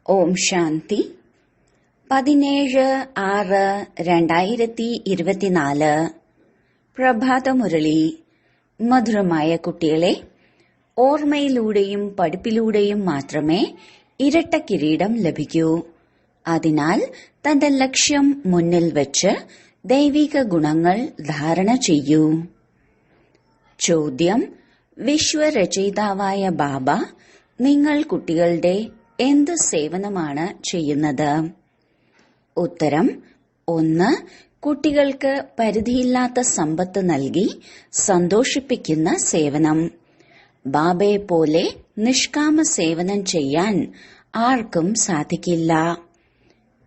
ഓം ശാന്തി 17/6/2024 പ്രഭാതമുരളി. മധുരമായ കുട്ടികളെ, ഓർമ്മയിലൂടെയും പഠിപ്പിലൂടെയും മാത്രമേ ഇരട്ട കിരീടം ലഭിക്കൂ. അതിനാൽ തന്റെ ലക്ഷ്യം മുന്നിൽ വെച്ച് ദൈവിക ഗുണങ്ങൾ ധാരണ ചെയ്യൂ. ചോദ്യം: വിശ്വരചയിതാവായ ബാബ നിങ്ങൾ കുട്ടികളുടെ എന്ത് സേവനമാണ് ചെയ്യുന്നത്? ഉത്തരം: 1. കുട്ടികൾക്ക് പരിധിയില്ലാത്ത സമ്പത്ത് നൽകി സന്തോഷിപ്പിക്കുന്ന സേവനം. ബാബയെ പോലെ നിഷ്കാമ സേവനം ചെയ്യാൻ ആർക്കും സാധിക്കില്ല.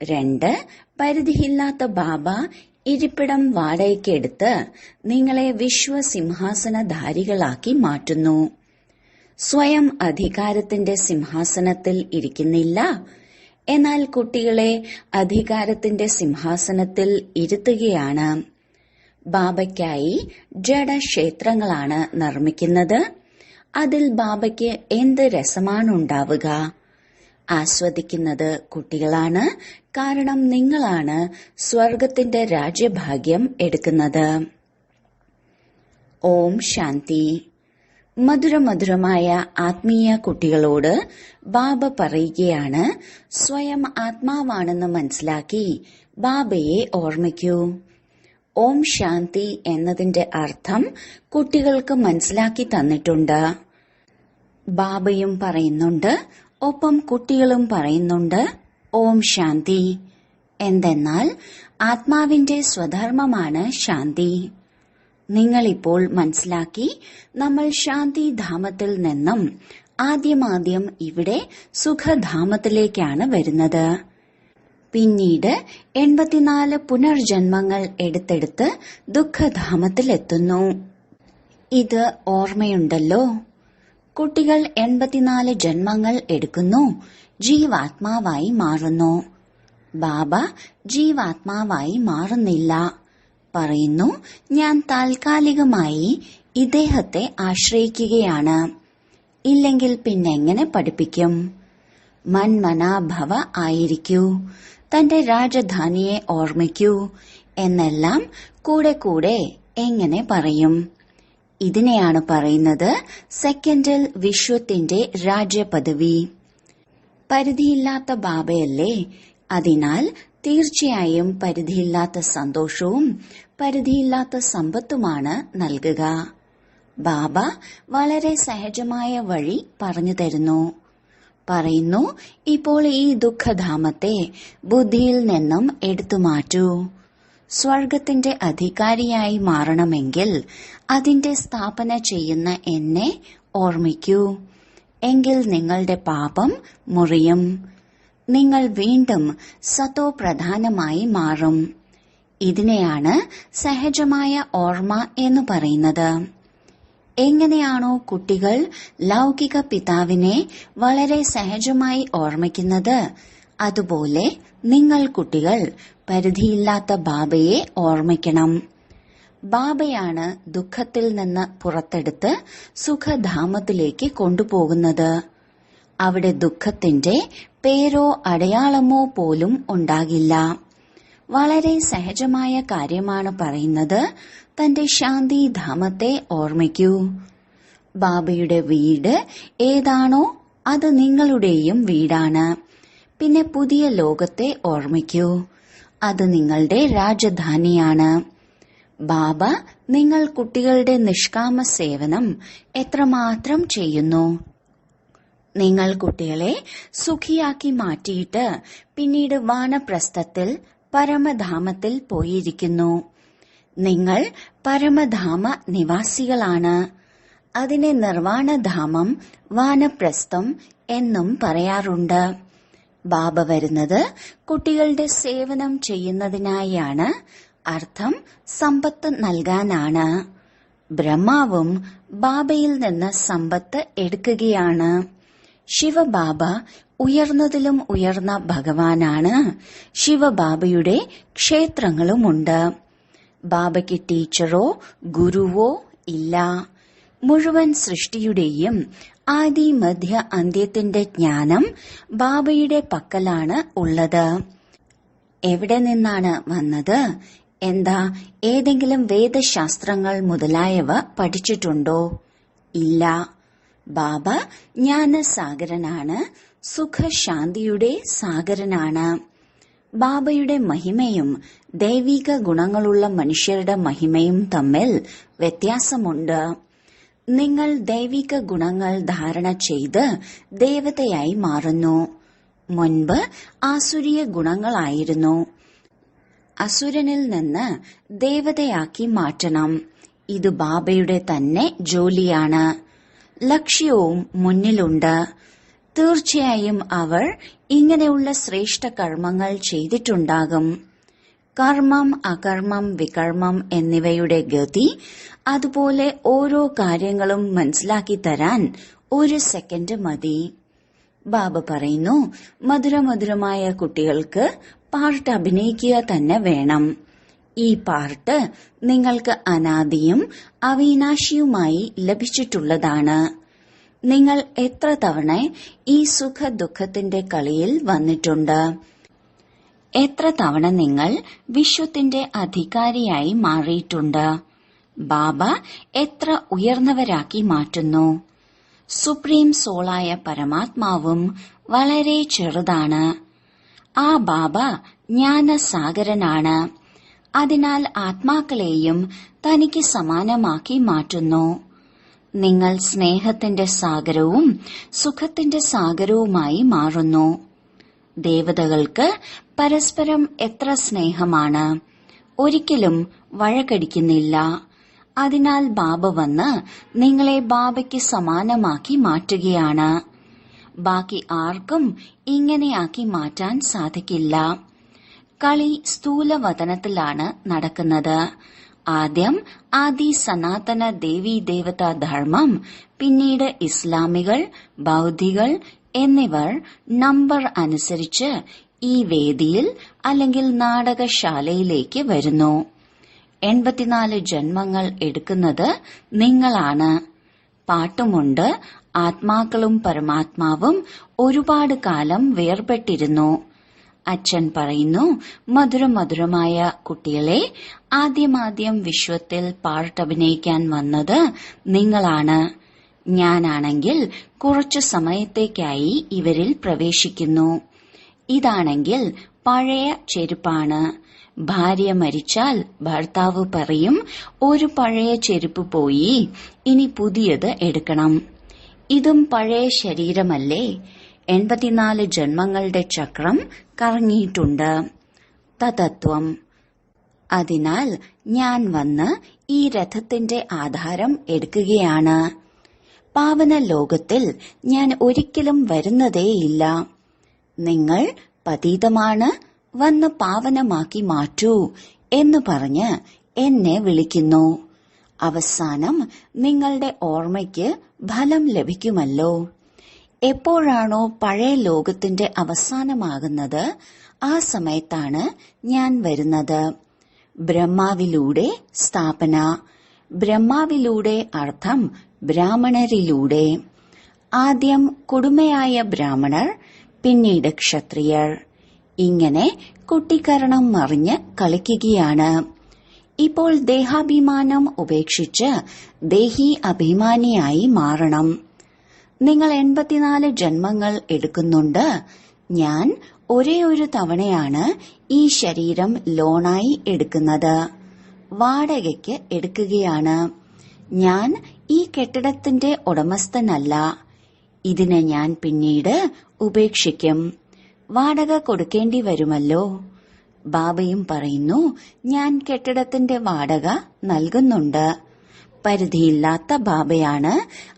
2. പരിധിയില്ലാത്ത ബാബ ഇരിപ്പിടം വാടകയ്ക്കെടുത്ത് നിങ്ങളെ വിശ്വസിംഹാസനധാരികളാക്കി മാറ്റുന്നു. സ്വയം അധികാരത്തിന്റെ സിംഹാസനത്തിൽ ഇരിക്കുന്നില്ല, എന്നാൽ കുട്ടികളെ അധികാരത്തിന്റെ സിംഹാസനത്തിൽ ഇരുത്തുകയാണ്. ബാബയ്ക്കായി ജഡക്ഷേത്രങ്ങളാണ് നിർമ്മിക്കുന്നത്. അതിൽ ബാബയ്ക്ക് എന്ത് രസമാണുണ്ടാവുക? ആസ്വദിക്കുന്നത് കുട്ടികളാണ്. കാരണം നിങ്ങളാണ് സ്വർഗത്തിന്റെ രാജ്യഭാഗ്യം എടുക്കുന്നത്. ഓം ശാന്തി. മധുരമധുരമായ ആത്മീയ കുട്ടികളോട് ബാബ പറയുകയാണ്, സ്വയം ആത്മാവാണെന്ന് മനസ്സിലാക്കി ബാബയെ ഓർമ്മിക്കൂ. ഓം ശാന്തി എന്നതിന്റെ അർത്ഥം കുട്ടികൾക്ക് മനസ്സിലാക്കി തന്നിട്ടുണ്ട്. ബാബയും പറയുന്നുണ്ട്, ഒപ്പം കുട്ടികളും പറയുന്നുണ്ട് ഓം ശാന്തി. എന്തെന്നാൽ ആത്മാവിന്റെ സ്വധർമ്മമാണ് ശാന്തി. നിങ്ങളിപ്പോൾ മനസ്സിലാക്കി, നമ്മൾ ശാന്തിധാമത്തിൽ നിന്നും ആദ്യം ഇവിടെ സുഖധാമത്തിലേക്കാണ് വരുന്നത്. പിന്നീട് 84 പുനർജന്മങ്ങൾ എടുത്തെടുത്ത് ദുഃഖധാമത്തിലെത്തുന്നു. ഇത് ഓർമ്മയുണ്ടല്ലോ. കുട്ടികൾ 84 ജന്മങ്ങൾ എടുക്കുന്നു, ജീവാത്മാവായി മാറുന്നു. ബാബ ജീവാത്മാവായി മാറുന്നില്ല. പറയുന്നു, ഞാൻ താൽക്കാലികമായി ഇദ്ദേഹത്തെ ആശ്രയിക്കുകയാണ്. ഇല്ലെങ്കിൽ പിന്നെങ്ങനെ പഠിപ്പിക്കും? മന്മനാഭവ ആയിരിക്കൂ, തന്റെ രാജധാനിയെ ഓർമ്മിക്കൂ എന്നെല്ലാം കൂടെ കൂടെ എങ്ങനെ പറയും? ഇതിനെയാണ് പറയുന്നത് സെക്കൻഡിൽ വിശ്വത്തിന്റെ രാജ്യപദവി. പരിധിയില്ലാത്ത ബാബയല്ലേ, അതിനാൽ തീർച്ചയായും പരിധിയില്ലാത്ത സന്തോഷവും പരിധിയില്ലാത്ത സമ്പത്തുമാണ് നൽകുക. ബാബ വളരെ സഹജമായ വഴി പറഞ്ഞു തരുന്നു. പറയുന്നു, ഇപ്പോൾ ഈ ദുഃഖധാമത്തെ ബുദ്ധിയിൽ നിന്നും എടുത്തു മാറ്റൂ. സ്വർഗത്തിന്റെ അധികാരിയായി മാറണമെങ്കിൽ അതിന്റെ സ്ഥാപന ചെയ്യുന്ന എന്നെ ഓർമ്മിക്കൂ. എങ്കിൽ നിങ്ങളുടെ പാപം മുറിയും. നിങ്ങൾ വീണ്ടും സത്തോ പ്രധാനമായി മാറും. ഇതിനെയാണ് സഹജമായ ഓർമ്മ എന്ന് പറയുന്നത്. എങ്ങനെയാണോ കുട്ടികൾ ലൗകിക പിതാവിനെ വളരെ സഹജമായി ഓർമ്മിക്കുന്നത്, അതുപോലെ നിങ്ങൾ കുട്ടികൾ പരിധിയില്ലാത്ത ബാബയെ ഓർമ്മിക്കണം. ബാബയാണ് ദുഃഖത്തിൽ നിന്ന് പുറത്തെടുത്ത് സുഖധാമത്തിലേക്ക് കൊണ്ടുപോകുന്നത്. അവിടെ ദുഃഖത്തിന്റെ പേരോ അടയാളമോ പോലും ഉണ്ടാകില്ല. വളരെ സഹജമായ കാര്യമാണ് പറയുന്നത്. തന്റെ ശാന്തിധാമത്തെ ഓർമ്മിക്കൂ. ബാബയുടെ വീട് ഏതാണോ അത് നിങ്ങളുടെയും വീടാണ്. പിന്നെ പുതിയ ലോകത്തെ ഓർമ്മിക്കൂ, അത് നിങ്ങളുടെ രാജധാനിയാണ്. ബാബ നിങ്ങൾ കുട്ടികളുടെ നിഷ്കാമ സേവനം എത്രമാത്രം ചെയ്യുന്നു. നിങ്ങൾ കുട്ടികളെ സുഖിയാക്കി മാറ്റിയിട്ട് പിന്നീട് വാനപ്രസ്ഥത്തിൽ പരമധാമത്തിൽ പോയിരിക്കുന്നു. നിങ്ങൾ പരമധാമ നിവാസികളാണ്. അതിനെ നിർവാണധാമം, വാനപ്രസ്ഥം എന്നും പറയാറുണ്ട്. ബാബ വരുന്നത് കുട്ടികളുടെ സേവനം ചെയ്യുന്നതിനായാണ്. അർത്ഥം സമ്പത്ത് നൽകാനാണ്. ബ്രഹ്മാവും ബാബയിൽ നിന്ന് സമ്പത്ത് എടുക്കുകയാണ്. ശിവബാബ ഉയർന്നതിലും ഉയർന്ന ഭഗവാനാണ്. ശിവബാബയുടെ ക്ഷേത്രങ്ങളുമുണ്ട്. ബാബയ്ക്ക് ടീച്ചറോ ഗുരുവോ ഇല്ല. മുഴുവൻ സൃഷ്ടിയുടെയും ആദി മധ്യ അന്ത്യത്തിന്റെ ജ്ഞാനം ബാബയുടെ പക്കലാണ് ഉള്ളത്. എവിടെ നിന്നാണ് വന്നത്? എന്താ ഏതെങ്കിലും വേദശാസ്ത്രങ്ങൾ മുതലായവ പഠിച്ചിട്ടുണ്ടോ? ഇല്ല. ബാബ ജ്ഞാനസാഗരനാണ്, സുഖശാന്തിയുടെ സാഗരനാണ്. ബാബയുടെ മഹിമയും ദൈവിക ഗുണങ്ങളുള്ള മനുഷ്യരുടെ മഹിമയും തമ്മിൽ വ്യത്യാസമുണ്ട്. നിങ്ങൾ ദൈവിക ഗുണങ്ങൾ ധാരണ ചെയ്ത് ദേവതയായി മാറുന്നു. മുൻപ് ആസുരീയ ഗുണങ്ങളായിരുന്നു. അസുരനിൽ നിന്ന് ദേവതയാക്കി മാറ്റണം. ഇത് ബാബയുടെ തന്നെ ജോലിയാണ്. ലക്ഷ്യവും മുന്നിലുണ്ട്. തീർച്ചയായും അവർ ഇങ്ങനെയുള്ള ശ്രേഷ്ഠ കർമ്മങ്ങൾ ചെയ്തിട്ടുണ്ടാകും. കർമ്മം, അകർമ്മം, വികർമ്മം എന്നിവയുടെ ഗതി, അതുപോലെ ഓരോ കാര്യങ്ങളും മനസ്സിലാക്കി തരാൻ 1 സെക്കൻഡ് മതി. ബാബ പറയുന്നു, മധുരമധുരമായ കുട്ടികൾക്ക് പാർട്ട് അഭിനയിക്കുക തന്നെ വേണം. ഈ പാർട്ട് നിങ്ങൾക്ക് അനാദിയും അവിനാശിയുമായി ലഭിച്ചിട്ടുള്ളതാണ്. നിങ്ങൾ എത്ര തവണ ഈ സുഖ ദുഃഖത്തിന്റെ കളിയിൽ വന്നിട്ടുണ്ട്? എത്ര തവണ നിങ്ങൾ വിശ്വത്തിന്റെ അധികാരിയായി മാറിയിട്ടുണ്ട്? ബാബ എത്ര ഉയർന്നവരാക്കി മാറ്റുന്നു. സുപ്രീം സോളായ പരമാത്മാവും വളരെ ചെറുതാണ്. ആ ബാബ ജ്ഞാനസാഗരനാണ്. അതിനാൽ ആത്മാക്കളെയും തനിക്ക് സമാനമാക്കി മാറ്റുന്നു. നിങ്ങൾ സ്നേഹത്തിന്റെ സാഗരവും സുഖത്തിന്റെ സാഗരവുമായി മാറുന്നു. ദേവതകൾക്ക് പരസ്പരം എത്ര സ്നേഹമാണ്. ഒരിക്കലും വഴക്കടിക്കുന്നില്ല. അതിനാൽ ബാബ വന്ന് നിങ്ങളെ ബാബയ്ക്ക് സമാനമാക്കി മാറ്റുകയാണ്. ബാക്കി ആർക്കും ഇങ്ങനെയാക്കി മാറ്റാൻ സാധിക്കില്ല. കളി സ്ഥൂലവതനത്തിലാണ് നടക്കുന്നത്. ആദ്യം ആദി സനാതന ദേവീ ദേവതാ ധർമ്മം, പിന്നീട് ഇസ്ലാമികൾ, ബൌദ്ധികൾ എന്നിവർ നമ്പർ അനുസരിച്ച് ഈ വേദിയിൽ അല്ലെങ്കിൽ നാടകശാലയിലേക്ക് വരുന്നു. 84 ജന്മങ്ങൾ എടുക്കുന്നത് നിങ്ങളാണ്. പാട്ടുമുണ്ട്. ആത്മാക്കളും പരമാത്മാവും ഒരുപാട് കാലം വേർപെട്ടിരുന്നു. അച്ഛൻ പറയുന്നു, മധുരമധുരമായ കുട്ടികളെ, ആദ്യമാദ്യം വിശ്വത്തിൽ പാർട്ട് അഭിനയിക്കാൻ വന്നത് നിങ്ങളാണ്. ഞാനാണെങ്കിൽ കുറച്ചു സമയത്തേക്കായി ഇവരിൽ പ്രവേശിക്കുന്നു. ഇതാണെങ്കിൽ പഴയ ചെരുപ്പാണ്. ഭാര്യ മരിച്ചാൽ ഭർത്താവ് പറയും, ഒരു പഴയ ചെരുപ്പ് പോയി, ഇനി പുതിയത് എടുക്കണം. ഇതും പഴയ ശരീരമല്ലേ? 84 ജന്മങ്ങളുടെ ചക്രം കറങ്ങിയിട്ടുണ്ട്. തതത്വം. അതിനാൽ ഞാൻ വന്ന് ഈ രഥത്തിന്റെ ആധാരം എടുക്കുകയാണ്. പാവന ലോകത്തിൽ ഞാൻ ഒരിക്കലും വരുന്നതേയില്ല. നിങ്ങൾ പതീതമാണ്, വന്ന് പാവനമാക്കി മാറ്റൂ എന്ന് പറഞ്ഞ് എന്നെ വിളിക്കുന്നു. അവസാനം നിങ്ങളുടെ ഓർമ്മയ്ക്ക് ഫലം ലഭിക്കുമല്ലോ. എപ്പോഴാണോ പഴയ ലോകത്തിന്റെ അവസാനമാകുന്നത്, ആ സമയത്താണ് ഞാൻ വരുന്നത്. ബ്രഹ്മാവിലൂടെ സ്ഥാപന. ബ്രഹ്മാവിലൂടെ അർത്ഥം ബ്രാഹ്മണരിലൂടെ. ആദ്യം കൊടുമയായ ബ്രാഹ്മണർ, പിന്നീട് ക്ഷത്രിയർ. ഇങ്ങനെ കുട്ടിക്കരണം മറിഞ്ഞ് കളിക്കുകയാണ്. ഇപ്പോൾ ദേഹാഭിമാനം ഉപേക്ഷിച്ച് ദേഹി അഭിമാനിയായി മാറണം. നിങ്ങൾ 84 ജന്മങ്ങൾ എടുക്കുന്നുണ്ട്. ഞാൻ ഒരേ ഒരു തവണയാണ് ഈ ശരീരം ലോണായി എടുക്കുന്നത്. വാടകയ്ക്ക് എടുക്കുകയാണ്. ഞാൻ ഈ കെട്ടിടത്തിന്റെ ഉടമസ്ഥനല്ല. ഇതിനെ ഞാൻ പിന്നീട് ഉപേക്ഷിക്കും. വാടക കൊടുക്കേണ്ടി വരുമല്ലോ. ബാബയും പറയുന്നു, ഞാൻ കെട്ടിടത്തിന്റെ വാടക നൽകുന്നുണ്ട്. പരിധിയില്ലാത്ത ബാബയാണ്.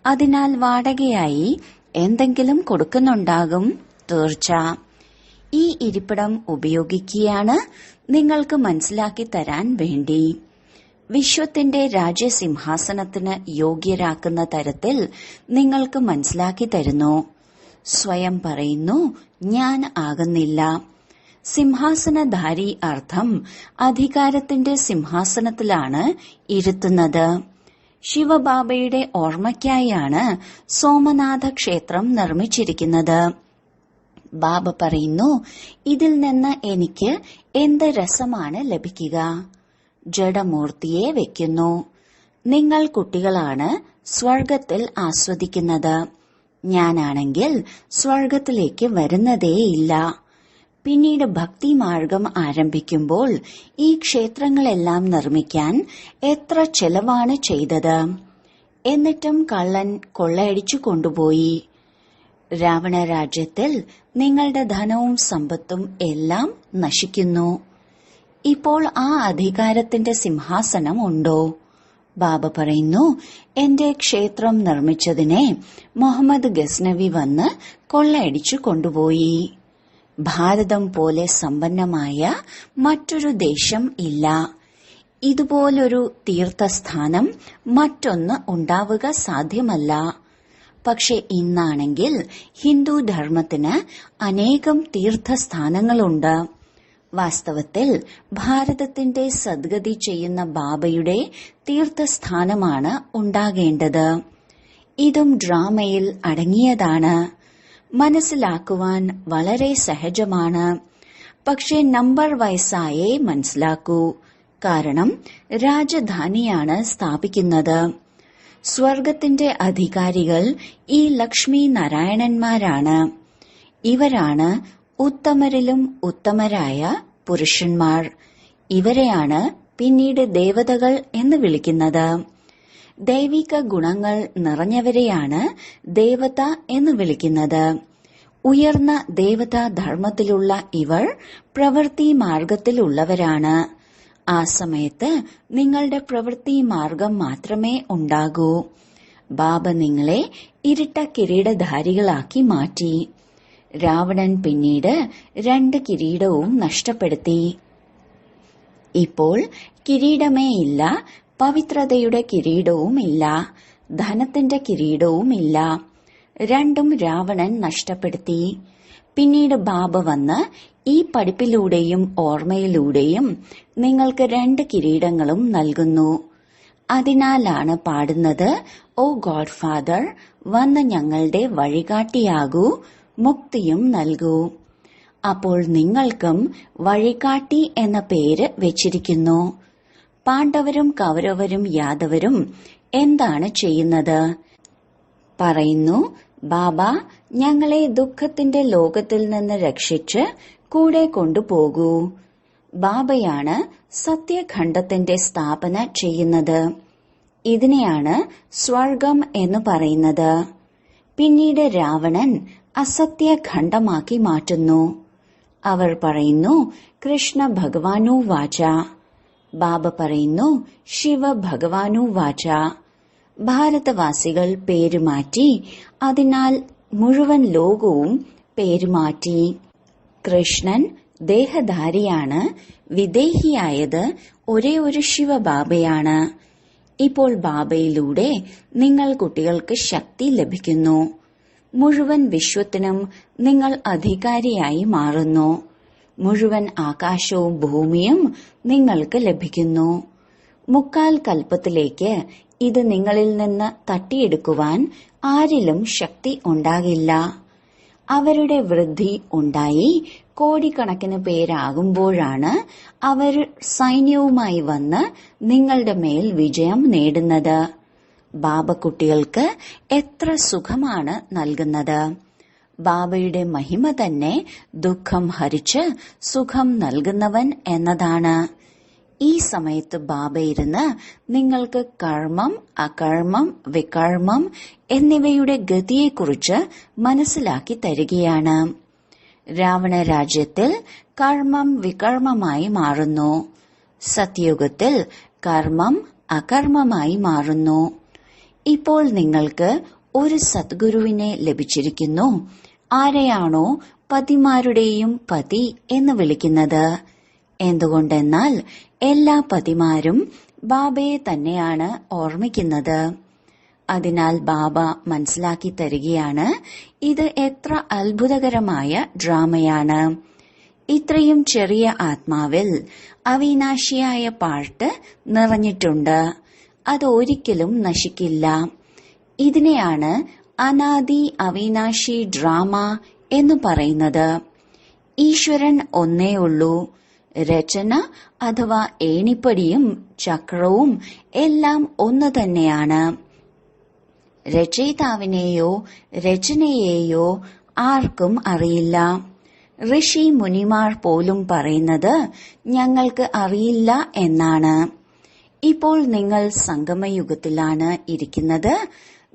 അതിനാൽ വാടകയായി എന്തെങ്കിലും കൊടുക്കുന്നുണ്ടാകും, തീർച്ച. ഈ ഇരിപ്പിടം ഉപയോഗിക്കുകയാണ് നിങ്ങൾക്ക് മനസ്സിലാക്കി തരാൻ വേണ്ടി. വിശ്വത്തിന്റെ രാജ്യസിംഹാസനത്തിന് യോഗ്യരാക്കുന്ന തരത്തിൽ നിങ്ങൾക്ക് മനസ്സിലാക്കി തരുന്നു. സ്വയം പറയുന്നു, ഞാൻ ആകുന്നില്ല. സിംഹാസനധാരി അർത്ഥം അധികാരത്തിന്റെ സിംഹാസനത്തിലാണ് ഇരുത്തുന്നത്. ശിവബാബയുടെ ഓർമ്മയ്ക്കായാണ് സോമനാഥ ക്ഷേത്രം നിർമ്മിച്ചിരിക്കുന്നത്. ബാബ പറയുന്നു, ഇതിൽ നിന്ന് എനിക്ക് എന്ത് രസമാണ് ലഭിക്കുക? ജഡമൂർത്തിയെ വെക്കുന്നു. നിങ്ങൾ കുട്ടികളാണ് സ്വർഗത്തിൽ ആസ്വദിക്കുന്നത്. ഞാനാണെങ്കിൽ സ്വർഗത്തിലേക്ക് വരുന്നതേയില്ല. പിന്നീട് ഭക്തിമാർഗം ആരംഭിക്കുമ്പോൾ ഈ ക്ഷേത്രങ്ങളെല്ലാം നിർമ്മിക്കാൻ എത്ര ചെലവാണ് ചെയ്തത്? എന്നിട്ടും കള്ളൻ കൊള്ളയടിച്ചു കൊണ്ടുപോയി. രാവണ രാജ്യത്തിൽ നിങ്ങളുടെ ധനവും സമ്പത്തും എല്ലാം നശിക്കുന്നു. ഇപ്പോൾ ആ അധികാരത്തിന്റെ സിംഹാസനം ഉണ്ടോ? ബാബ പറയുന്നു, എന്റെ ക്ഷേത്രം നിർമ്മിച്ചതിനെ മുഹമ്മദ് ഗസ്നവി വന്ന് കൊള്ളയടിച്ചു കൊണ്ടുപോയി. ഭാരതം പോലെ സമ്പന്നമായ മറ്റൊരു ദേശം ഇല്ല. ഇതുപോലൊരു തീർത്ഥസ്ഥാനം മറ്റൊന്ന് ഉണ്ടാവുക സാധ്യമല്ല. പക്ഷെ ഇന്നാണെങ്കിൽ ഹിന്ദു ധർമ്മത്തിന് അനേകം തീർത്ഥസ്ഥാനങ്ങളുണ്ട്. വാസ്തവത്തിൽ ഭാരതത്തിന്റെ സദ്ഗതി ചെയ്യുന്ന ബാബയുടെ തീർത്ഥസ്ഥാനമാണ് ഉണ്ടാകേണ്ടത്. ഇതും ഡ്രാമയിൽ അടങ്ങിയതാണ്. മനസ്സിലാക്കുവാൻ വളരെ സഹജമാണ്. പക്ഷെ നമ്പർ വയസ്സായേ മനസ്സിലാക്കൂ. കാരണം രാജധാനിയാണ് സ്ഥാപിക്കുന്നത്. സ്വർഗത്തിന്റെ അധികാരികൾ ഈ ലക്ഷ്മി നാരായണന്മാരാണ്. ഇവരാണ് ഉത്തമരിലും ഉത്തമരായ പുരുഷന്മാർ. ഇവരെയാണ് പിന്നീട് ദേവതകൾ എന്ന് വിളിക്കുന്നത്. ദൈവിക ഗുണങ്ങൾ നിറഞ്ഞവരെയാണ് ദേവത എന്ന് വിളിക്കുന്നത്. ഉയർന്ന ദേവതാ ധർമ്മത്തിലുള്ള ഇവർ പ്രവൃത്തി മാർഗത്തിലുള്ളവരാണ്. ആ സമയത്ത് നിങ്ങളുടെ പ്രവൃത്തി മാർഗം മാത്രമേ ഉണ്ടാകൂ. ബാബ നിങ്ങളെ ഇരട്ട കിരീടധാരികളാക്കി മാറ്റി. രാവണൻ പിന്നീട് 2 കിരീടവും നഷ്ടപ്പെടുത്തി. ഇപ്പോൾ കിരീടമേ ഇല്ല, പവിത്രതയുടെ കിരീടവും ഇല്ല, ധനത്തിന്റെ കിരീടവും ഇല്ല. രണ്ടും രാവണൻ നഷ്ടപ്പെടുത്തി. പിന്നീട് ബാബ വന്ന് ഈ പഠിപ്പിലൂടെയും ഓർമ്മയിലൂടെയും നിങ്ങൾക്ക് 2 കിരീടങ്ങളും നൽകുന്നു. അതിനാലാണ് പാടുന്നത്, ഓ ഗോഡ് ഫാദർ, വന്ന് ഞങ്ങളുടെ വഴികാട്ടിയാകൂ, മുക്തിയും നൽകൂ. അപ്പോൾ നിങ്ങൾക്കും വഴികാട്ടി എന്ന പേര് വെച്ചിരിക്കുന്നു. പാണ്ഡവരും കൗരവരും യാദവരും എന്താണ് ചെയ്യുന്നത്? പറയുന്നു, ബാബ ഞങ്ങളെ ദുഃഖത്തിന്റെ ലോകത്തിൽ നിന്ന് രക്ഷിച്ച് കൂടെ കൊണ്ടുപോകൂ. ബാബയാണ് സത്യഖണ്ഡത്തിന്റെ സ്ഥാപന ചെയ്യുന്നത്. ഇതിനെയാണ് സ്വർഗം എന്ന് പറയുന്നത്. പിന്നീട് രാവണൻ അസത്യഖണ്ഡമാക്കി മാറ്റുന്നു. അവർ പറയുന്നു, കൃഷ്ണ ഭഗവാനു വാച. ബാബ പറയുന്നു, ശിവ ഭഗവാനു വാച. ഭാരതവാസികൾ പേരുമാറ്റി. അതിനാൽ മുഴുവൻ ലോകവും പേരുമാറ്റി. കൃഷ്ണൻ ദേഹധാരിയാണ്. വിദേഹിയായത് ഒരേ ഒരു ശിവബാബയാണ്. ഇപ്പോൾ ബാബയിലൂടെ നിങ്ങൾ കുട്ടികൾക്ക് ശക്തി ലഭിക്കുന്നു. മുഴുവൻ വിശ്വത്തിനും നിങ്ങൾ അധികാരിയായി മാറുന്നു. മുഴുവൻ ആകാശവും ഭൂമിയും നിങ്ങൾക്ക് ലഭിക്കുന്നു. 3/4 കൽപ്പത്തിലേക്ക് ഇത് നിങ്ങളിൽ നിന്ന് തട്ടിയെടുക്കുവാൻ ആരിലും ശക്തി ഉണ്ടാകില്ല. അവരുടെ വൃദ്ധി ഉണ്ടായി കോടിക്കണക്കിന് പേരാകുമ്പോഴാണ് അവർ സൈന്യവുമായി വന്ന് നിങ്ങളുടെ മേൽ വിജയം നേടുന്നത്. ബാബ കുട്ടികൾക്ക് എത്ര സുഖമാണ് നൽകുന്നത്. ബാബയുടെ മഹിമ തന്നെ ദുഃഖം ഹരിച്ച് സുഖം നൽകുന്നവൻ എന്നതാണ്. ഈ സമയത്ത് ബാബ ഇരുന്ന് നിങ്ങൾക്ക് കർമ്മം, അകർമ്മം, വികർമ്മം എന്നിവയുടെ ഗതിയെക്കുറിച്ച് മനസ്സിലാക്കി തരികയാണ്. രാവണ രാജ്യത്തിൽ കർമ്മം വികർമ്മമായി മാറുന്നു. സത്യയുഗത്തിൽ കർമ്മം അകർമ്മമായി മാറുന്നു. ഇപ്പോൾ നിങ്ങൾക്ക് ഒരു സദ്ഗുരുവിനെ ലഭിച്ചിരിക്കുന്നു. ആരെയാണോ പതിമാരുടെയും പതി എന്ന് വിളിക്കുന്നത്. എന്തുകൊണ്ടെന്നാൽ എല്ലാ പതിമാരും ബാബയെ തന്നെയാണ് ഓർമ്മിക്കുന്നത്. അതിനാൽ ബാബ മനസ്സിലാക്കി തരികയാണ്, ഇത് എത്ര അത്ഭുതകരമായ ഡ്രാമയാണ്. ഇത്രയും ചെറിയ ആത്മാവിൽ അവിനാശിയായ പാട്ട് നിറഞ്ഞിട്ടുണ്ട്. അതൊരിക്കലും നശിക്കില്ല. ഇതിനെയാണ് അനാദി അവിനാശി ഡ്രാമ എന്ന് പറയുന്നത്. ഈശ്വരൻ ഒന്നേ ഉള്ളൂ. രചന അഥവാ ഏണിപ്പടിയും ചക്രവും എല്ലാം ഒന്ന് തന്നെയാണ്. രചയിതാവിനെയോ രചനയെയോ ആർക്കും അറിയില്ല. ഋഷി മുനിമാർ പോലും പറയുന്നത് ഞങ്ങൾക്ക് അറിയില്ല എന്നാണ്. ഇപ്പോൾ നിങ്ങൾ സംഗമയുഗത്തിലാണ് ഇരിക്കുന്നത്.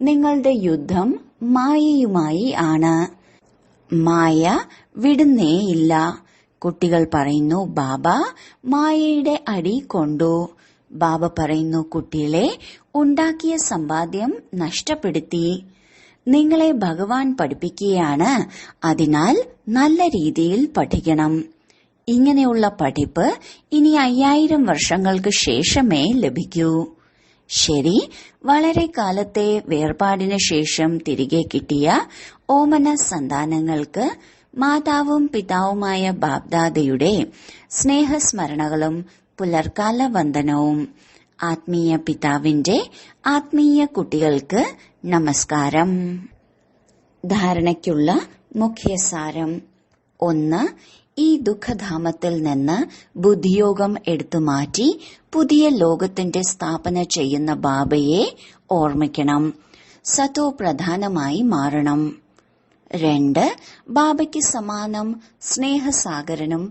നിങ്ങളുടെ യുദ്ധം മായയുമായി ആണ്. മായ വിടുന്നേയില്ല. കുട്ടികൾ പറയുന്നു, ബാബ മായയുടെ അടി കൊണ്ടു. ബാബ പറയുന്നു, കുട്ടികളെ ഉണ്ടാക്കിയ സമ്പാദ്യം നഷ്ടപ്പെടുത്തി. നിങ്ങളെ ഭഗവാൻ പഠിപ്പിക്കുകയാണ്. അതിനാൽ നല്ല രീതിയിൽ പഠിക്കണം. ഇങ്ങനെയുള്ള പഠിപ്പ് ഇനി 5000 വർഷങ്ങൾക്ക് ശേഷമേ ലഭിക്കൂ. ശരി, വളരെ കാലത്തെ വേർപാടിന് ശേഷം തിരികെ കിട്ടിയ ഓമന സന്താനങ്ങൾക്ക് മാതാവും പിതാവുമായ ബാബ്ദാദയുടെ സ്നേഹസ്മരണകളും പുലർക്കാല വന്ദനവും. ആത്മീയ പിതാവിന്റെ ആത്മീയ കുട്ടികൾക്ക് നമസ്കാരം. ധാരണയ്ക്കുള്ള മുഖ്യസാരം. 1. ഈ ദുഃഖധാമത്തിൽ നിന്ന് ബുദ്ധിയോഗം എടുത്തുമാറ്റി പുതിയ ലോകത്തിന്റെ സ്ഥാപന ചെയ്യുന്ന ബാബയെ ഓർമ്മിക്കണം. സതോ പ്രധാനമായി മാറണം. 2. ബാബയ്ക്ക് സമാനം സ്നേഹസാഗരനും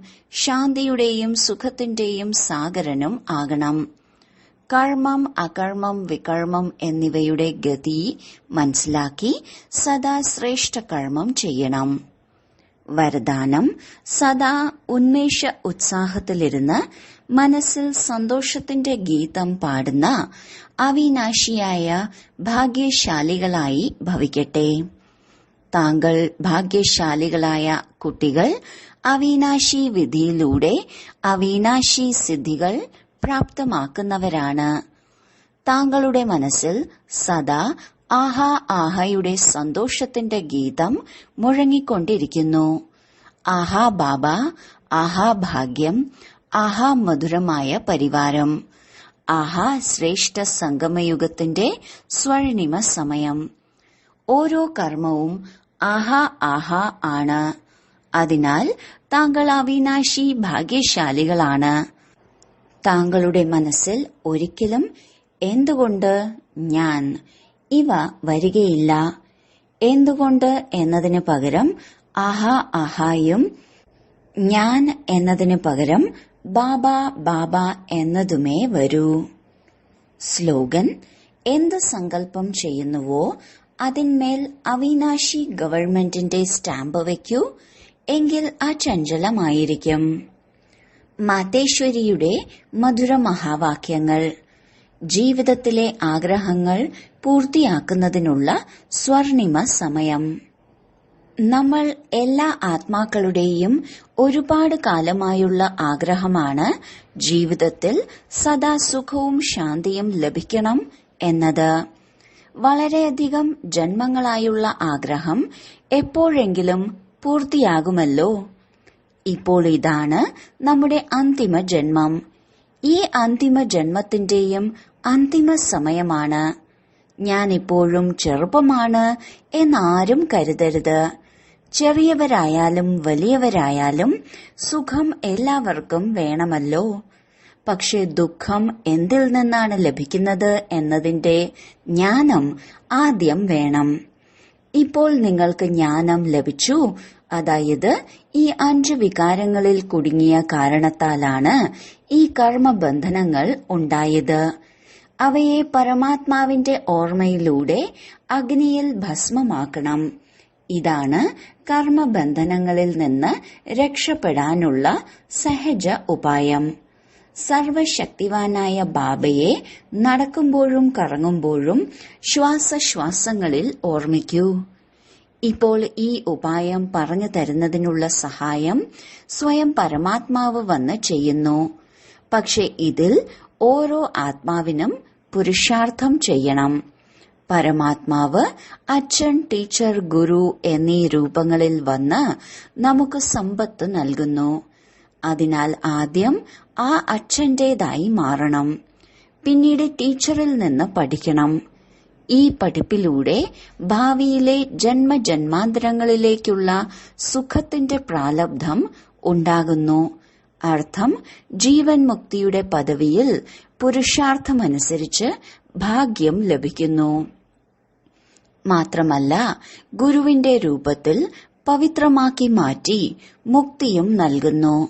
ശാന്തിയുടെയും സുഖത്തിന്റെയും സാഗരനും ആകണം. കർമ്മം, അകർമ്മം, വികർമ്മം എന്നിവയുടെ ഗതി മനസ്സിലാക്കി സദാ ശ്രേഷ്ഠ കർമ്മം ചെയ്യണം. വരദാനം. സദാ ഉന്മേഷ ഉത്സാഹത്തിലിരുന്ന് മനസ്സിൽ സന്തോഷത്തിന്റെ ഗീതം പാടുന്ന അവിനാശിയായ ഭാഗ്യശാലികളായി ഭവിക്കട്ടെ. താങ്കൾ ഭാഗ്യശാലികളായ കുട്ടികൾ അവിനാശി വിധിയിലൂടെ അവിനാശി സിദ്ധികൾ പ്രാപ്തമാക്കുന്നവരാണ്. താങ്കളുടെ മനസ്സിൽ സദാ ആഹാ ആഹയുടെ സന്തോഷത്തിന്റെ ഗീതം മുഴങ്ങിക്കൊണ്ടിരിക്കുന്നു. ആഹാ ബാബ, ആഹാ ഭാഗ്യം, ആഹാ മധുരമായ പരിവാരം, ആഹാ ശ്രേഷ്ഠ സംഗമയുഗത്തിന്റെ സ്വർണിമ സമയം. ഓരോ കർമ്മവും ആഹാ ആഹാ ആണ്. അതിനാൽ താങ്കൾ അവിനാശി ഭാഗ്യശാലികളാണ്. താങ്കളുടെ മനസ്സിൽ ഒരിക്കലും എന്തുകൊണ്ട് ഞാൻ ഇവ വരികയില്ല. എന്തുകൊണ്ട് എന്നതിന് പകരം ആഹാ ആഹായും ഞാൻ എന്നതിന് പകരം ബാബ ബാബ എന്നതുമേ വരൂ. സ്ലോഗൻ. എന്ത് സങ്കല്പം ചെയ്യുന്നുവോ അതിന്മേൽ അവിനാശി ഗവൺമെന്റിന്റെ സ്റ്റാമ്പ് വയ്ക്കൂ. എങ്കിൽ അചഞ്ചലമായിരിക്കും. മാതേശ്വരിയുടെ മധുര മഹാവാക്യങ്ങൾ. ജീവിതത്തിലെ ആഗ്രഹങ്ങൾ പൂർത്തിയാക്കുന്നതിനുള്ള സ്വർണിമ സമയം. നമ്മൾ എല്ലാ ആത്മാക്കളുടെയും ഒരുപാട് കാലമായുള്ള ആഗ്രഹമാണ് ജീവിതത്തിൽ സദാ സുഖവും ശാന്തിയും ലഭിക്കണം എന്നത്. വളരെയധികം ജന്മങ്ങളായുള്ള ആഗ്രഹം എപ്പോഴെങ്കിലും പൂർത്തിയാകുമല്ലോ. ഇപ്പോൾ ഇതാണ് നമ്മുടെ അന്തിമ ജന്മം. ഈ അന്തിമ ജന്മത്തിന്റെയും അന്തിമ സമയമാണ്. ഞാനിപ്പോഴും ചെറുപ്പമാണ് എന്നാരും കരുതരുത്. ചെറിയവരായാലും വലിയവരായാലും സുഖം എല്ലാവർക്കും വേണമല്ലോ. പക്ഷെ ദുഃഖം എന്തിൽ നിന്നാണ് ലഭിക്കുന്നത് എന്നതിന്റെ ജ്ഞാനം ആദ്യം വേണം. ഇപ്പോൾ നിങ്ങൾക്ക് ജ്ഞാനം ലഭിച്ചു. അതായത് ഈ 5 വികാരങ്ങളിൽ കുടുങ്ങിയ കാരണത്താലാണ് ഈ കർമ്മബന്ധനങ്ങൾ ഉണ്ടായത്. അവയെ പരമാത്മാവിന്റെ ഓർമ്മയിലൂടെ അഗ്നിയിൽ ഭസ്മമാക്കണം. ഇതാണ് കർമ്മബന്ധനങ്ങളിൽ നിന്ന് രക്ഷപ്പെടാനുള്ള സഹജ ഉപായം. സർവശക്തിവാനായ ബാബയെ നടക്കുമ്പോഴും കറങ്ങുമ്പോഴും ശ്വാസശ്വാസങ്ങളിൽ ഓർമ്മിക്കൂ. ഇപ്പോൾ ഈ ഉപായം പറഞ്ഞു തരുന്നതിനുള്ള സഹായം സ്വയം പരമാത്മാവ് വന്ന് ചെയ്യുന്നു. പക്ഷെ ഇതിൽ ഓരോ ആത്മാവിനും പുരുഷാർത്ഥം ചെയ്യണം. പരമാത്മാവ് അച്ഛൻ, ടീച്ചർ, ഗുരു എന്നീ രൂപങ്ങളിൽ വന്ന് നമുക്ക് സമ്പത്ത് നൽകുന്നു. അതിനാൽ ആദ്യം ആ അച്ഛന്റേതായി മാറണം. പിന്നീട് ടീച്ചറിൽ നിന്ന് പഠിക്കണം. ഈ പഠിപ്പിലൂടെ ഭാവിയിലെ ജന്മജന്മാന്തരങ്ങളിലേക്കുള്ള സുഖത്തിന്റെ പ്രാലബ്ധം ഉണ്ടാകുന്നു. അർത്ഥം, ജീവൻ മുക്തിയുടെ പദവിയിൽ പുരുഷാർത്ഥമനുസരിച്ച് ഭാഗ്യം ലഭിക്കുന്നു. മാത്രമല്ല, ഗുരുവിന്റെ രൂപത്തിൽ പവിത്രമാക്കി മാറ്റി മുക്തിയും നൽകുന്നു.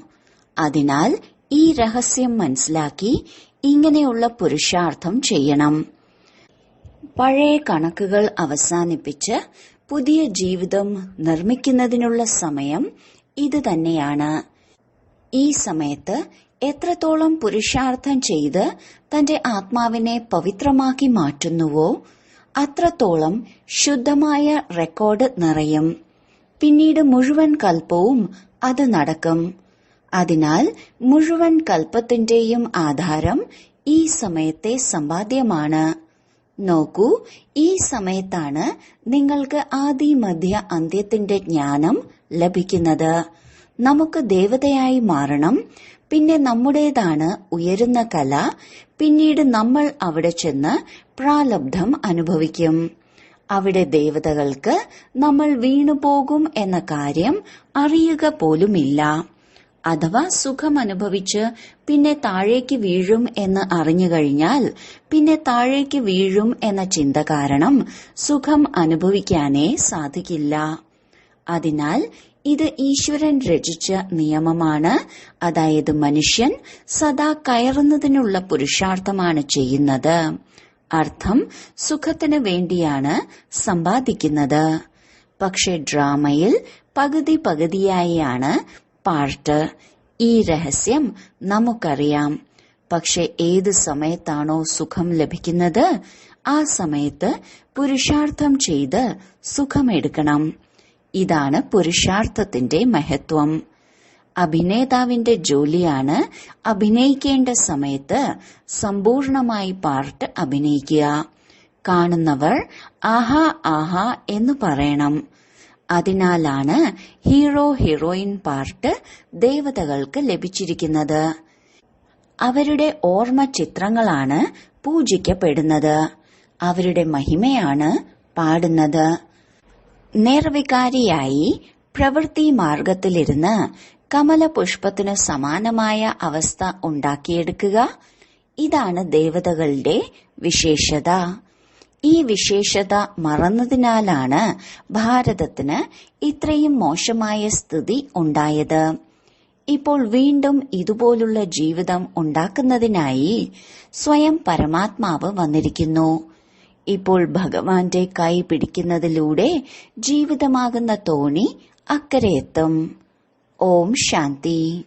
അതിനാൽ ഈ രഹസ്യം മനസ്സിലാക്കി ഇങ്ങനെയുള്ള പുരുഷാർത്ഥം ചെയ്യണം. പഴയ കണക്കുകൾ അവസാനിപ്പിച്ച് പുതിയ ജീവിതം നിർമ്മിക്കുന്നതിനുള്ള സമയം ഇത് തന്നെയാണ്. ഈ സമയത്ത് എത്രത്തോളം പുരുഷാർത്ഥം ചെയ്ത് തന്റെ ആത്മാവിനെ പവിത്രമാക്കി മാറ്റുന്നുവോ അത്രത്തോളം ശുദ്ധമായ റെക്കോർഡ് നിറയും. പിന്നീട് മുഴുവൻ കൽപ്പവും അത് നടക്കും. അതിനാൽ മുഴുവൻ കൽപ്പത്തിന്റെയും ആധാരം ഈ സമയത്തെ സമ്പാദ്യമാണ്. നോക്കൂ, ഈ സമയത്താണ് നിങ്ങൾക്ക് ആദി മധ്യ അന്ത്യത്തിന്റെ ജ്ഞാനം ലഭിക്കുന്നത്. നമുക്ക് ദേവതയായി മാറണം. പിന്നെ നമ്മുടേതാണ് ഉയരുന്ന കല. പിന്നീട് നമ്മൾ അവിടെ ചെന്ന് പ്രാലബ്ധം അനുഭവിക്കും. അവിടെ ദേവതകൾക്ക് നമ്മൾ വീണുപോകും എന്ന കാര്യം അറിയുക പോലുമില്ല. അഥവാ സുഖം അനുഭവിച്ച് പിന്നെ താഴേക്ക് വീഴും എന്ന് അറിഞ്ഞു കഴിഞ്ഞാൽ പിന്നെ താഴേക്ക് വീഴും എന്ന ചിന്ത കാരണം സുഖം അനുഭവിക്കാനേ സാധിക്കില്ല. അതിനാൽ ഇത് ഈശ്വരൻ രചിച്ച നിയമമാണ്. അതായത് മനുഷ്യൻ സദാ കയറുന്നതിനുള്ള പുരുഷാർത്ഥമാണ് ചെയ്യുന്നത്. അർത്ഥം, സുഖത്തിന് വേണ്ടിയാണ് സമ്പാദിക്കുന്നത്. പക്ഷെ ഡ്രാമയിൽ പകുതി പകുതിയായാണ് പാർട്ട്. ഈ രഹസ്യം നമുക്കറിയാം. പക്ഷെ ഏത് സമയത്താണോ സുഖം ലഭിക്കുന്നത് ആ സമയത്ത് പുരുഷാർത്ഥം ചെയ്ത് സുഖമെടുക്കണം. ഇതാണ് പുരുഷാർത്ഥത്തിന്റെ മഹത്വം. അഭിനേതാവിന്റെ ജോലിയാണ് അഭിനയിക്കേണ്ട സമയത്ത് സമ്പൂർണമായി പാർട്ട് അഭിനയിക്കുക. കാണുന്നവർ ആഹാ ആഹാ എന്ന് പറയണം. അതിനാലാണ് ഹീറോ ഹീറോയിൻ പാർട്ട് ദേവതകൾക്ക് ലഭിച്ചിരിക്കുന്നത്. അവരുടെ ഓർമ്മ ചിത്രങ്ങളാണ് പൂജിക്കപ്പെടുന്നത്. അവരുടെ മഹിമയാണ് പാടുന്നത്. നിർവികാരിയായി പ്രവൃത്തി മാർഗത്തിലിരുന്ന് കമലപുഷ്പത്തിനു സമാനമായ അവസ്ഥ ഉണ്ടാക്കിയെടുക്കുക. ഇതാണ് ദേവതകളുടെ വിശേഷത. ഈ വിശേഷത മറന്നതിനാലാണ് ഭാരതത്തിന് ഇത്രയും മോശമായ സ്ഥിതി ഉണ്ടായത്. ഇപ്പോൾ വീണ്ടും ഇതുപോലുള്ള ജീവിതം ഉണ്ടാക്കുന്നതിനായി സ്വയം പരമാത്മാവ് വന്നിരിക്കുന്നു. ഇപ്പോൾ ഭഗവാന്റെ കൈ പിടിക്കുന്നതിലൂടെ ജീവിതമാകുന്ന തോണി അക്കരെ എത്തും. ഓം ശാന്തി.